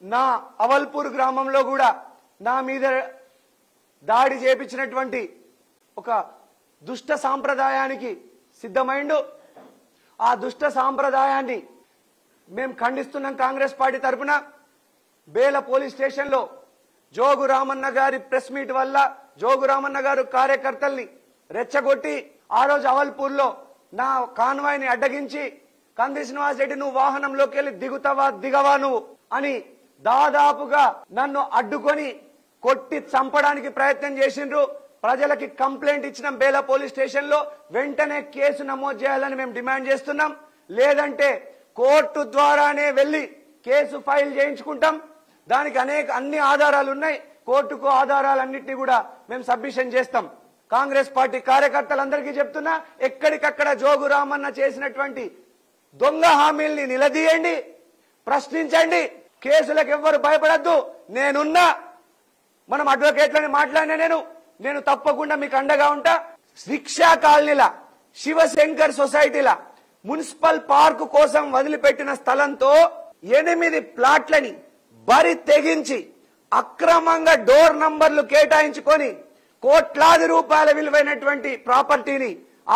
నా అవల్పూర్ గ్రామంలో కూడా నా మీద దాడి చేపించినటువంటి ఒక దుష్ట సాంప్రదాయానికి సిద్ధమైండు. ఆ దుష్ట సాంప్రదాయాన్ని మేము ఖండిస్తున్నాం. కాంగ్రెస్ పార్టీ తరఫున బేల పోలీస్ స్టేషన్ లో జోగు రామన్న గారి ప్రెస్ మీట్ వల్ల జోగు రామన్న గారు కార్యకర్తల్ని రెచ్చగొట్టి ఆ రోజు అవల్పూర్ లో నా కాన్వాయ్ ని అడ్డగించి కంది శ్రీనివాస్ రెడ్డి నువ్వు వాహనంలోకి వెళ్లి దిగుతావా దిగవా నువ్వు అని దాదాపుగా నన్ను అడ్డుకొని కొట్టి చంపడానికి ప్రయత్నం చేసిండ్రు. ప్రజలకి కంప్లైంట్ ఇచ్చిన బేల పోలీస్ స్టేషన్ లో వెంటనే కేసు నమోదు చేయాలని మేము డిమాండ్ చేస్తున్నాం. లేదంటే కోర్టు ద్వారానే వెళ్లి కేసు ఫైల్ చేయించుకుంటాం. దానికి అన్ని ఆధారాలు ఉన్నాయి. కోర్టుకు ఆధారాలన్నింటినీ కూడా మేము సబ్మిషన్ చేస్తాం. కాంగ్రెస్ పార్టీ కార్యకర్తలందరికీ చెప్తున్నా, ఎక్కడికక్కడ జోగు రామన్న చేసినటువంటి దొంగ హామీల్ని నిలదీయండి, ప్రశ్నించండి. కేసులకు ఎవ్వరు భయపడద్దు. నేనున్నా. మనం అడ్వకేట్లని మాట్లాడినా నేను తప్పకుండా మీకు అండగా ఉంటా. శిక్షా కాలనీల శివశంకర్ సొసైటీల మున్సిపల్ పార్కు కోసం వదిలిపెట్టిన స్థలంతో 8 ప్లాట్లని బరి తెగించి అక్రమంగా డోర్ నంబర్లు కేటాయించుకొని కోట్లాది రూపాయల విలువైనటువంటి ప్రాపర్టీని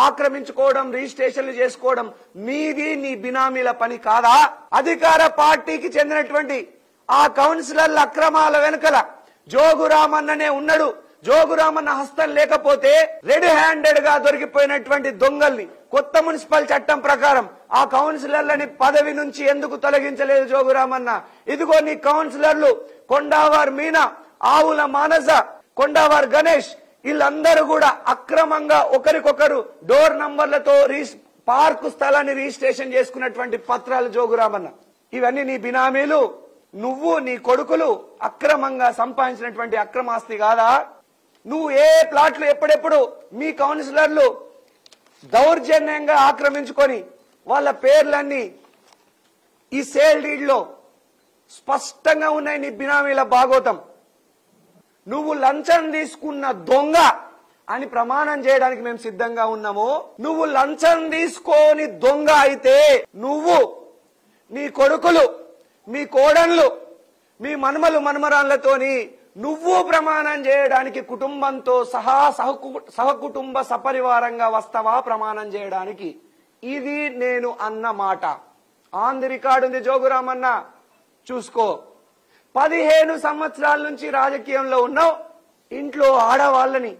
ఆక్రమించుకోవడం, రిజిస్ట్రేషన్లు చేసుకోవడం మీది నీ బినామీల పని కాదా? అధికార పార్టీకి చెందినటువంటి ఆ కౌన్సిలర్ల అక్రమాల వెనుకల జోగు రామన్ననే ఉన్నాడు. జోగు రామన్న హస్తం లేకపోతే రెడ్ హ్యాండెడ్ గా దొరికిపోయినటువంటి దొంగల్ని కొత్త మున్సిపల్ చట్టం ప్రకారం ఆ కౌన్సిలర్లని పదవి నుంచి ఎందుకు తొలగించలేదు జోగు రామన్న? ఇదిగో నీ కౌన్సిలర్లు కొండావార్ మీనా, ఆవుల మానస, కొండావార్ గణేష్ వీళ్ళందరూ కూడా అక్రమంగా ఒకరికొకరు డోర్ నంబర్లతో పార్కు స్థలాన్ని రిజిస్ట్రేషన్ చేసుకున్నటువంటి పత్రాలు జోగు రామన్న. ఇవన్నీ నీ బినామీలు, నువ్వు నీ కొడుకులు అక్రమంగా సంపాదించినటువంటి అక్రమాస్తి కాదా? నువ్వు ఏ ప్లాట్లు ఎప్పుడెప్పుడు మీ కౌన్సిలర్లు దౌర్జన్యంగా ఆక్రమించుకొని వాళ్ళ పేర్లన్నీ ఈ సేల్ డీడ్ లో స్పష్టంగా ఉన్నాయి. నీ బినామీల భాగోతం. నువ్వు లంచం తీసుకున్న దొంగ అని ప్రమాణం చేయడానికి మేము సిద్ధంగా ఉన్నాము. నువ్వు లంచం తీసుకొని దొంగ అయితే నువ్వు, నీ కొడుకులు, మీ కోడన్లు, మీ మనుమలు మనుమరాళ్లతోని నువ్వు ప్రమాణం చేయడానికి కుటుంబంతో సహా సహకుటుంబ సపరివారంగా వస్తావా ప్రమాణం చేయడానికి? ఇది నేను అన్న మాట. ఆన్ ది రికార్డు ఉంది. జోగు రామన్న చూసుకో. 15 సంవత్సరాల నుంచి రాజకీయంలో ఉన్నావు. ఇంట్లో ఆడవాళ్ళని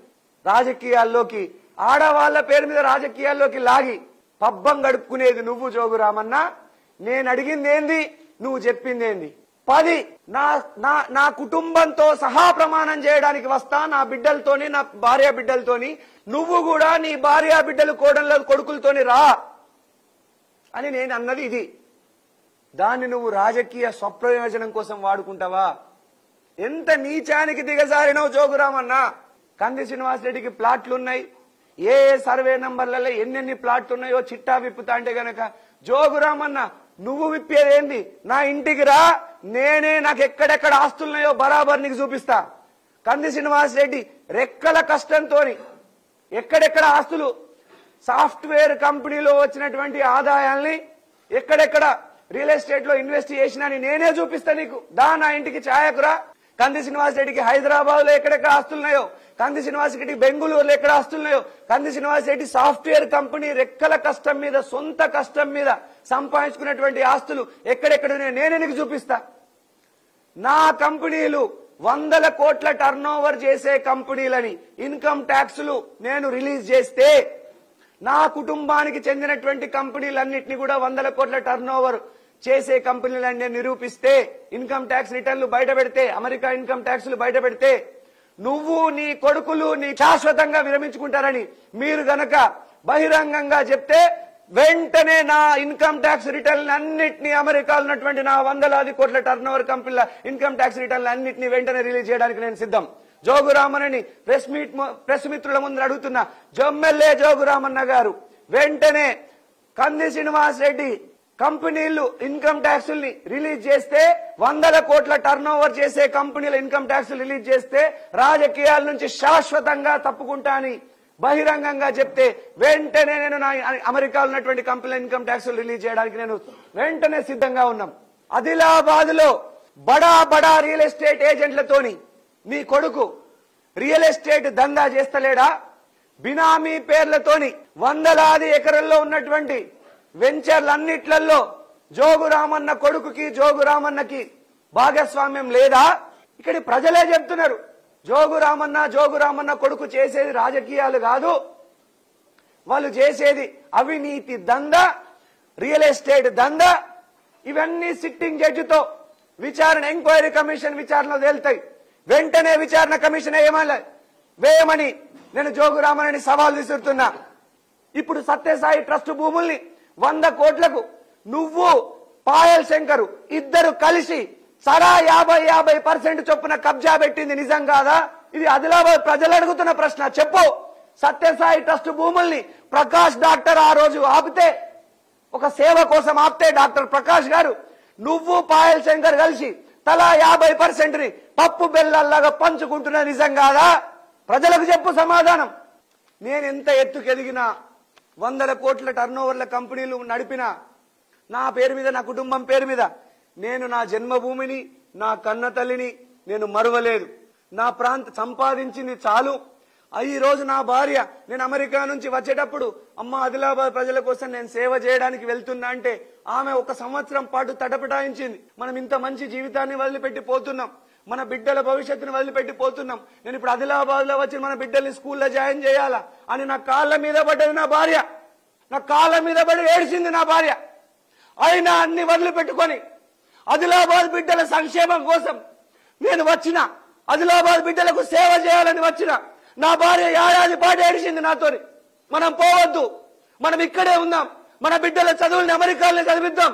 రాజకీయాల్లోకి, ఆడవాళ్ల పేరు మీద రాజకీయాల్లోకి లాగి పబ్బం గడుపుకునేది నువ్వు జోగు రామన్న. నేను అడిగింది ఏంది, నువ్వు చెప్పింది ఏంది? 10 నా కుటుంబంతో సహా ప్రమాణం చేయడానికి వస్తా, నా బిడ్డలతోని, నా భార్య బిడ్డలతోని. నువ్వు కూడా నీ భార్య బిడ్డలు కోడళ్ళ కొడుకులతోని రా అని నేను అన్నది ఇది. దాన్ని నువ్వు రాజకీయ స్వప్రయోజనం కోసం వాడుకుంటావా? ఎంత నీచానికి దిగజారినవు జోగు రామన్న. కంది శ్రీనివాస్ రెడ్డికి ప్లాట్లున్నాయి. ఏ సర్వే నంబర్లలో ఎన్నెన్ని ప్లాట్లు ఉన్నాయో చిట్టా విప్పుతా అంటే గనక జోగు రామన్న నువ్వు విప్పేదేంది? నా ఇంటికి రా, నేనే నాకు ఎక్కడెక్కడ ఆస్తులున్నాయో బరాబర్ నీకు చూపిస్తా. కంది శ్రీనివాస్ రెడ్డి రెక్కల కష్టంతో ఎక్కడెక్కడ ఆస్తులు, సాఫ్ట్వేర్ కంపెనీలో వచ్చినటువంటి ఆదాయాల్ని ఎక్కడెక్కడ రియల్ ఎస్టేట్ లో ఇన్వెస్ట్ చేసినా నేనే చూపిస్తా నీకు. దా నా ఇంటికి ఛాయకురా. కంది శ్రీనివాస్ రెడ్డికి హైదరాబాద్ లో ఎక్కడెక్కడ ఆస్తులున్నాయో, కంది శ్రీనివాస్ రెడ్డికి బెంగళూరులో ఎక్కడ ఆస్తులున్నాయో, కంది శ్రీనివాస్ రెడ్డి సాఫ్ట్వేర్ కంపెనీ రెక్కల కష్టం మీద, సొంత కష్టం మీద సంపాదించుకున్నటువంటి ఆస్తులు ఎక్కడెక్కడ నేనే నీకు చూపిస్తా. నా కంపెనీలు 100 కోట్ల టర్న్ ఓవర్ చేసే కంపెనీలని ఇన్కమ్ ట్యాక్సులు నేను రిలీజ్ చేస్తే, నా కుటుంబానికి చెందినటువంటి కంపెనీలన్నింటినీ కూడా 100 కోట్ల టర్న్ ఓవర్ చేసే కంపెనీలన్నీ నిరూపిస్తే, ఇన్కమ్ ట్యాక్స్ రిటర్న్లు బయట పెడితే, అమెరికా ఇన్కమ్ ట్యాక్స్లు బయట పెడితే, నువ్వు నీ కొడుకులు నీ శాశ్వతంగా విరమించుకుంటారని మీరు గనక బహిరంగంగా చెప్తే వెంటనే నా ఇన్కమ్ ట్యాక్స్ రిటర్న్ అన్నింటినీ, అమెరికాలో ఉన్నటువంటి నా 100 కోట్ల టర్న్ ఓవర్ కంపెనీల ఇన్కమ్ ట్యాక్స్ రిటర్న్లు అన్నింటినీ వెంటనే రిలీజ్ చేయడానికి నేను సిద్ధం. జోగు రామన్నని ప్రెస్ మిత్రుల ముందు అడుగుతున్నా. ఎమ్మెల్యే జోగు రామన్న గారు వెంటనే కంది శ్రీనివాస్ రెడ్డి కంపెనీలు ఇన్కమ్ ట్యాక్సుల్ని రిలీజ్ చేస్తే, 100 కోట్ల టర్న్ ఓవర్ చేసే కంపెనీల ఇన్కమ్ ట్యాక్స్ రిలీజ్ చేస్తే రాజకీయాల నుంచి శాశ్వతంగా తప్పుకుంటా అని బహిరంగంగా చెప్తే వెంటనే నేను నా అమెరికాలో ఉన్నటువంటి కంపెనీల ఇన్కమ్ ట్యాక్స్ రిలీజ్ చేయడానికి నేను వెంటనే సిద్ధంగా ఉన్నాం. ఆదిలాబాద్ లో బడా బడా రియల్ ఎస్టేట్ ఏజెంట్లతోని మీ కొడుకు రియల్ ఎస్టేట్ దందా చేస్తలేడా? బినామీ పేర్లతోని వందలాది ఎకరల్లో ఉన్నటువంటి వెంచర్లన్నిట్లలో జోగు రామన్న కొడుకుకి జోగు రామన్నకి భాగస్వామ్యం లేదా? ఇక్కడి ప్రజలే చెప్తున్నారు, జోగు రామన్న కొడుకు చేసేది రాజకీయాలు కాదు, వాళ్ళు చేసేది అవినీతి దందా, రియల్ ఎస్టేట్ దందా. ఇవన్నీ సిట్టింగ్ జడ్జితో విచారణ, ఎంక్వైరీ కమిషన్ విచారణలో తేలుతాయి. వెంటనే విచారణ కమిషన్ వేయమని నేను జోగు రామన్నని సవాల్ విసురుతున్నా. ఇప్పుడు సత్యసాయి ట్రస్ట్ భూముల్ని 100 కోట్లకు నువ్వు పాయల్ శంకరు ఇద్దరు కలిసి సరా 50% చొప్పున కబ్జా పెట్టింది నిజం కాదా? ఇది ఆదిలాబాద్ ప్రజలు అడుగుతున్న ప్రశ్న. చెప్పు. సత్యసాయి ట్రస్ట్ భూముల్ని ప్రకాష్ డాక్టర్ ఆ రోజు ఆపితే, ఒక సేవ కోసం ఆపితే డాక్టర్ ప్రకాష్ గారు నువ్వు పాయల్ శంకర్ కలిసి తలా 50%ని పప్పు బెల్లల్లాగా పంచుకుంటున్న నిజం కాదా? ప్రజలకు చెప్పు సమాధానం. నేను ఎంత ఎత్తుకెదిగినా 100 కోట్ల టర్నోవర్ల కంపెనీలు నడిపినా నా పేరు మీద, నా కుటుంబం పేరు మీద నేను నా జన్మభూమిని, నా కన్న తల్లిని నేను మరువలేదు. నా సంపాదించింది చాలు. ఈ రోజు నా భార్య నేను అమెరికా నుంచి వచ్చేటప్పుడు అమ్మ ఆదిలాబాద్ ప్రజల కోసం నేను సేవ చేయడానికి వెళ్తున్నా అంటే ఆమె 1 సంవత్సరం పాటు తటపటాయించింది. మనం ఇంత మంచి జీవితాన్ని వదిలిపెట్టి పోతున్నాం, మన బిడ్డల భవిష్యత్తును వదిలిపెట్టి పోతున్నాం. నేను ఇప్పుడు ఆదిలాబాద్ లో వచ్చి మన బిడ్డల్ని స్కూల్లో జాయిన్ చేయాలా అని నా కాళ్ళ మీద పడ్డది నా భార్య. నా కాళ్ళ మీద పడి ఏడ్చింది నా భార్య. అయినా అన్ని వదిలిపెట్టుకొని ఆదిలాబాద్ బిడ్డల సంక్షేమం కోసం నేను వచ్చిన, ఆదిలాబాద్ బిడ్డలకు సేవ చేయాలని వచ్చిన నా భార్య ఏడాది పాటు ఏడిచింది నాతోని. మనం పోవద్దు, మనం ఇక్కడే ఉందాం, మన బిడ్డల చదువుల్ని అమెరికాలో చదివిద్దాం.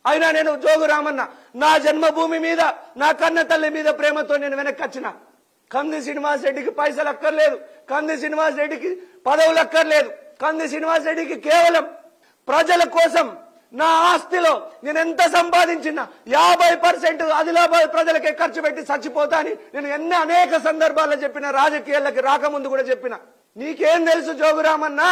అయినా నేను జోగు రామన్న నా జన్మభూమి మీద, నా కన్న తల్లి మీద ప్రేమతో నేను వెనక్కి వచ్చిన. కంది శ్రీనివాస్ రెడ్డికి పైసలు అక్కర్లేదు, కంది శ్రీనివాస్ రెడ్డికి పదవులు అక్కర్లేదు. కంది శ్రీనివాస్ రెడ్డికి కేవలం ప్రజల కోసం నా ఆస్తిలో నేను ఎంత సంపాదించినా 50% ఆదిలాబాద్ ప్రజలకే ఖర్చు పెట్టి చచ్చిపోతా అని నేను అనేక సందర్భాల్లో చెప్పిన, రాజకీయాలకు రాకముందు కూడా చెప్పిన. నీకేం తెలుసు జోగు రామన్న?